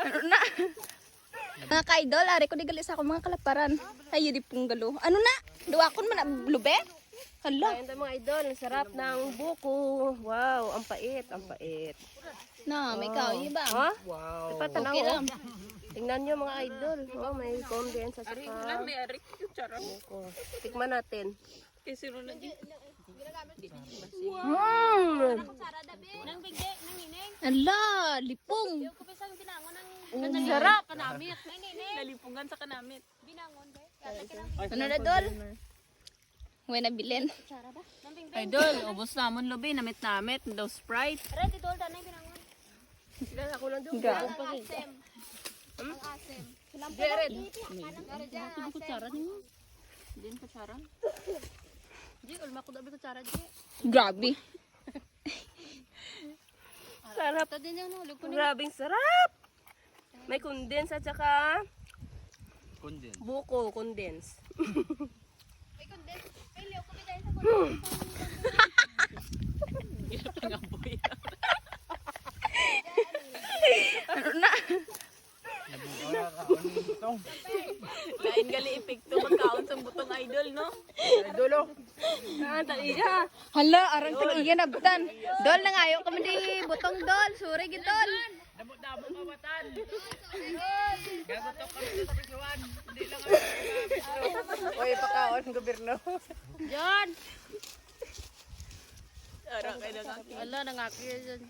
Ano na? Mga ka-idol, ari ko digali sa ako mga kalaparan. Ay, yun di pong galo. Ano na? Duwakon man na lube? Hala. Ayun mga idol, ang sarap ng buko. Wow, ang pait, ang pait. Na, may kaoy ba? Ha? Wow. Ipatanaw Okay lang. Tingnan nyo mga idol. Oh, may condensed at saka May arik yung charang. buko. Tikman natin. Kasi rin na di. Hala, lipong. Ang sarap. Nalipungan sa kanamit. Ano na, Dol? Huwag na bilin. Idol, ubos namon lobe. Namit-namit. Daw Sprite. Sila ako lang doon. Jared. Ito ba kutsara niyo? Diyan kutsara? Di, ulma ko dabi kutsara di. Grabe. Sarap. Grabing sarap. May condense at saka buko, condense. Ano na? Lain gali epekto magkaon sa butong idol, no? Idolo. Ah, taiya. Hala, arang tag-iya na butan. Dol, nangayo kami di butong Dol. Suri, gitol. Damo-damo mawatan. Gagotok kami sa pisuan. Hindi lang Oy, pakaon gobyerno. Ara kay nangaki. Ala, nangaki dyan.